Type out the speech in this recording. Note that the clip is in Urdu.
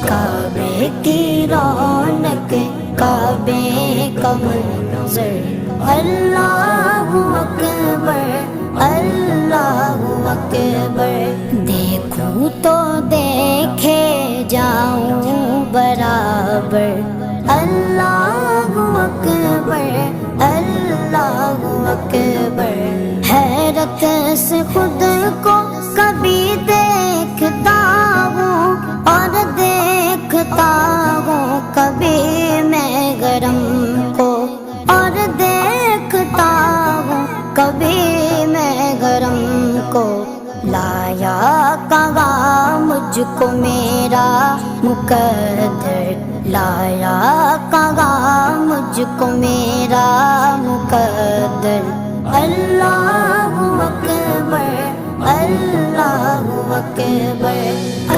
کعبے کی رونق کعبے کا منظر اللہ اکبر اللہ اکبر دیکھوں تو دیکھے جاؤں برابر اللہ اکبر اللہ اکبر حیرت سے خود کو کبھی دیکھتا ہوں اور دیکھتا ہوں کبھی میں گرم کو اور دیکھتا ہوں کبھی میں گرم کو لایا کہاں مجھ کو میرا مقدر لایا کہاں مجھ کو میرا مقدر اللہ اکبر اللہ اکبر